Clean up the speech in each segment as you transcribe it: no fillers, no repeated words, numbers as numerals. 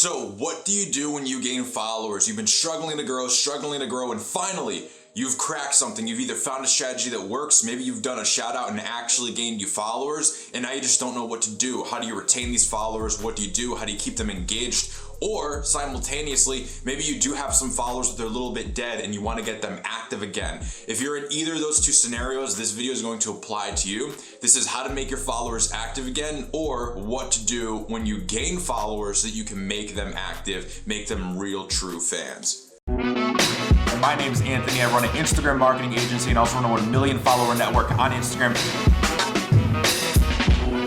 So what do you do when you gain followers? You've been struggling to grow, and finally, you've cracked something. You've either found a strategy that works, maybe you've done a shout out and actually gained you followers, and now you just don't know what to do. How do you retain these followers? What do you do? How do you keep them engaged? Or simultaneously, maybe you do have some followers but they're a little bit dead and you want to get them active again. If you're in either of those two scenarios, this video is going to apply to you. This is how to make your followers active again, or what to do when you gain followers so that you can make them active, make them real true fans. My name's Anthony. I run an Instagram marketing agency and also run a 1 million follower network on Instagram.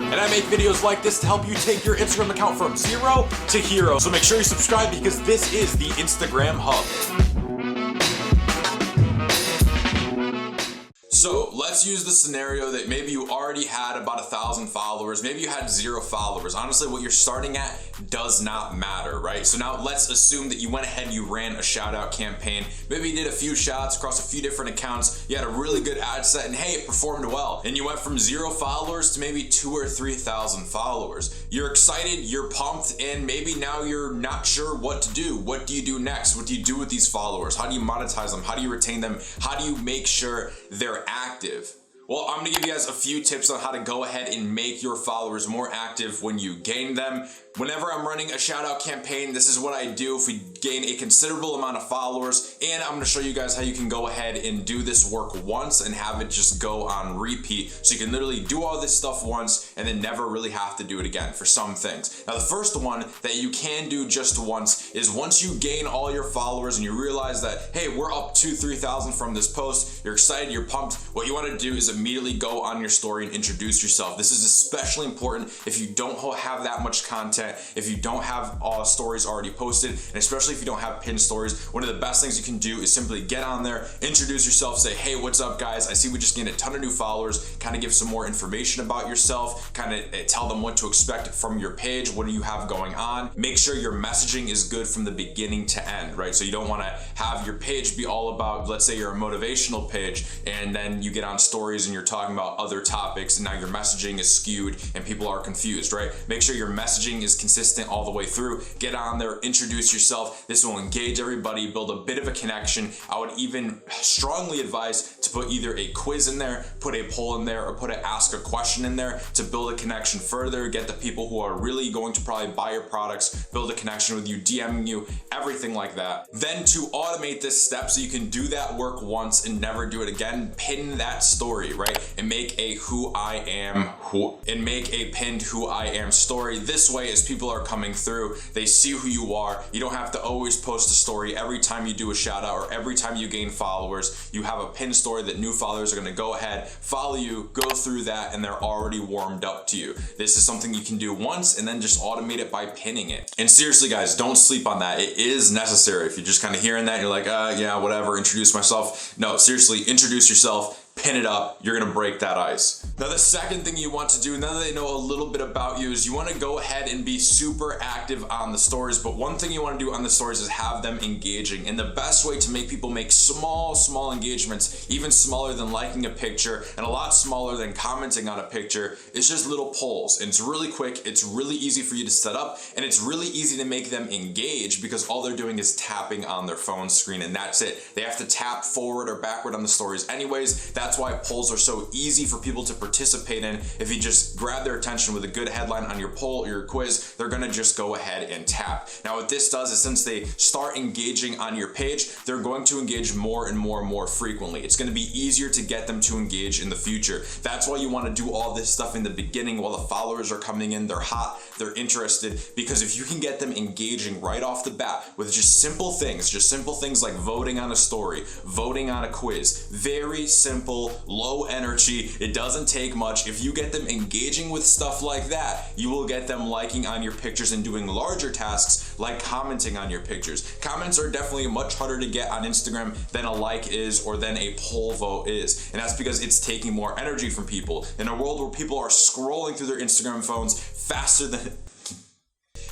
And I make videos like this to help you take your Instagram account from 0 to hero. So make sure you subscribe because this is the Instagram Hub. So let's use the scenario that maybe you already had about 1,000 followers, maybe you had 0 followers. Honestly, what you're starting at does not matter, right? So now let's assume that you went ahead, you ran a shout out campaign. Maybe you did a few shots across a few different accounts. You had a really good ad set and hey, it performed well. And you went from 0 followers to maybe 2,000 or 3,000 followers. You're excited, you're pumped, and maybe now you're not sure what to do. What do you do next? What do you do with these followers? How do you monetize them? How do you retain them? How do you make sure they're active? Well, I'm gonna give you guys a few tips on how to go ahead and make your followers more active when you gain them. Whenever I'm running a shout out campaign, this is what I do if we gain a considerable amount of followers, and I'm gonna show you guys how you can go ahead and do this work once and have it just go on repeat. So you can literally do all this stuff once and then never really have to do it again for some things. Now, the first one that you can do just once is once you gain all your followers and you realize that, hey, we're up 2,000-3,000 from this post, you're excited, you're pumped, what you wanna do is immediately go on your story and introduce yourself. This is especially important if you don't have that much content, if you don't have stories already posted, and especially if you don't have pinned stories. One of the best things you can do is simply get on there, introduce yourself, say, hey, what's up guys? I see we just gained a ton of new followers, kind of give some more information about yourself, kind of tell them what to expect from your page, what do you have going on. Make sure your messaging is good from the beginning to end, right? So you don't want to have your page be all about, let's say you're a motivational page, and then you get on stories and you're talking about other topics, and now your messaging is skewed and people are confused, right? Make sure your messaging is consistent all the way through. Get on there, introduce yourself. This will engage everybody, build a bit of a connection. I would even strongly advise to put either a quiz in there, put a poll in there, or put an ask a question in there to build a connection further, get the people who are really going to probably buy your products, build a connection with you, DMing you, everything like that. Then to automate this step so you can do that work once and never do it again, pin that story, right? And make a pinned who I am story. This way, as people are coming through, they see who you are. You don't have to always post a story every time you do a shout out or every time you gain followers. You have a pinned story that new followers are going to go ahead, follow you, go through that, and they're already warmed up to you. This is something you can do once and then just automate it by pinning it. And seriously guys, don't sleep on that. It is necessary. If you're just kind of hearing that, you're like, yeah, whatever, introduce myself. No, seriously, introduce yourself. Pin it up, you're gonna break that ice. Now the second thing you want to do, now that they know a little bit about you, is you wanna go ahead and be super active on the stories, but one thing you wanna do on the stories is have them engaging. And the best way to make people make small engagements, even smaller than liking a picture and a lot smaller than commenting on a picture, is just little polls. And it's really quick, it's really easy for you to set up, and it's really easy to make them engage because all they're doing is tapping on their phone screen and that's it. They have to tap forward or backward on the stories anyways. That's why polls are so easy for people to participate in. If you just grab their attention with a good headline on your poll or your quiz, they're gonna just go ahead and tap. Now what this does is since they start engaging on your page, they're going to engage more and more frequently. It's gonna be easier to get them to engage in the future. That's why you wanna do all this stuff in the beginning while the followers are coming in, they're hot, they're interested, because if you can get them engaging right off the bat with just simple things like voting on a story, voting on a quiz, very simple, low energy, it doesn't take much. If you get them engaging with stuff like that, you will get them liking on your pictures and doing larger tasks like commenting on your pictures. Comments are definitely much harder to get on Instagram than a like is or than a poll vote is, and that's because it's taking more energy from people. In a world where people are scrolling through their Instagram phones faster than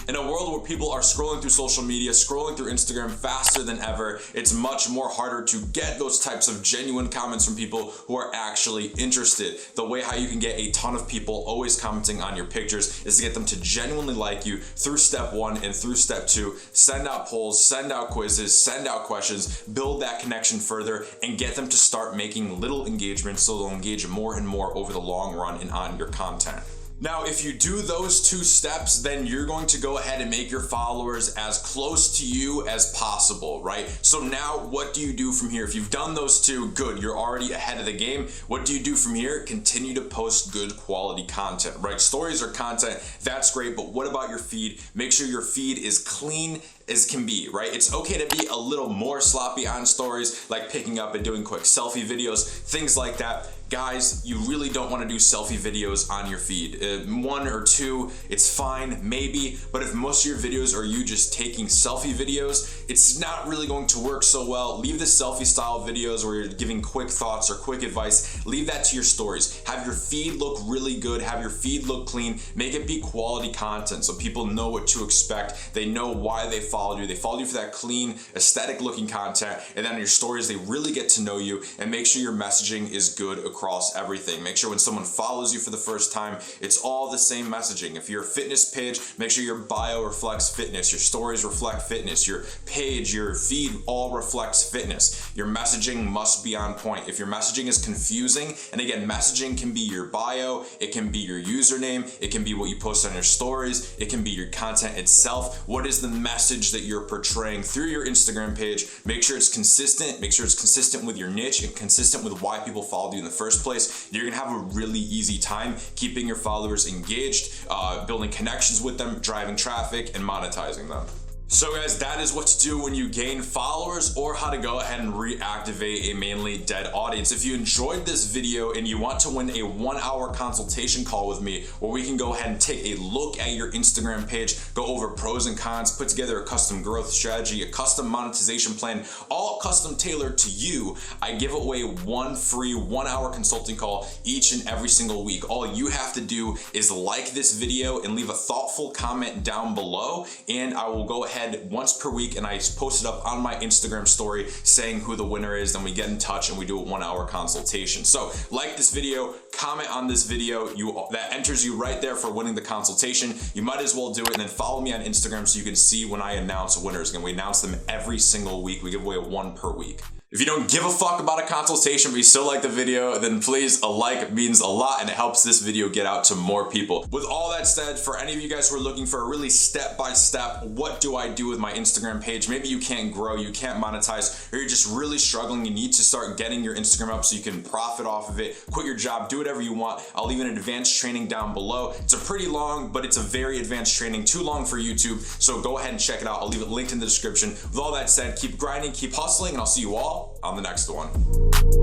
In a world where people are scrolling through social media, scrolling through Instagram faster than ever, it's much more harder to get those types of genuine comments from people who are actually interested. The way how you can get a ton of people always commenting on your pictures is to get them to genuinely like you through step 1 and through step 2. Send out polls, send out quizzes, send out questions, build that connection further, and get them to start making little engagements so they'll engage more and more over the long run and on your content. Now, if you do those 2 steps, then you're going to go ahead and make your followers as close to you as possible, right? So now what do you do from here? If you've done those 2, good, you're already ahead of the game. What do you do from here? Continue to post good quality content, right? Stories are content, that's great, but what about your feed? Make sure your feed is clean as can be, right? It's okay to be a little more sloppy on stories, like picking up and doing quick selfie videos, things like that. Guys, you really don't want to do selfie videos on your feed. 1 or 2, it's fine, maybe, but if most of your videos are you just taking selfie videos, it's not really going to work so well. Leave the selfie style videos where you're giving quick thoughts or quick advice, leave that to your stories. Have your feed look really good, have your feed look clean, make it be quality content so people know what to expect, they know why they followed you. They followed you for that clean, aesthetic looking content, and then in your stories, they really get to know you, and make sure your messaging is good across everything. Make sure when someone follows you for the first time, it's all the same messaging. If you're a fitness page, make sure your bio reflects fitness, your stories reflect fitness, your page, your feed all reflects fitness. Your messaging must be on point. If your messaging is confusing, and again, messaging can be your bio, it can be your username, it can be what you post on your stories, it can be your content itself. What is the message that you're portraying through your Instagram page? Make sure it's consistent, make sure it's consistent with your niche and consistent with why people followed you in the first place. You're gonna have a really easy time keeping your followers engaged, building connections with them, driving traffic, and monetizing them. So guys, that is what to do when you gain followers, or how to go ahead and reactivate a mainly dead audience. If you enjoyed this video and you want to win a 1-hour consultation call with me where we can go ahead and take a look at your Instagram page, go over pros and cons, put together a custom growth strategy, a custom monetization plan, all custom tailored to you, I give away one free 1-hour consulting call each and every single week. All you have to do is like this video and leave a thoughtful comment down below, and I will go ahead once per week and I post it up on my Instagram story saying who the winner is. Then we get in touch and we do a 1-hour consultation. So like this video, comment on this video, that enters you right there for winning the consultation. You might as well do it, and then follow me on Instagram so you can see when I announce winners. And we announce them every single week. We give away 1 per week. If you don't give a fuck about a consultation but you still like the video, then please, a like means a lot and it helps this video get out to more people. With all that said, for any of you guys who are looking for a really step-by-step, what do I do with my Instagram page? Maybe you can't grow, you can't monetize, or you're just really struggling. You need to start getting your Instagram up so you can profit off of it, quit your job, do whatever you want. I'll leave an advanced training down below. It's a pretty long, but it's a very advanced training, too long for YouTube. So go ahead and check it out. I'll leave it linked in the description. With all that said, keep grinding, keep hustling, and I'll see you all on the next one.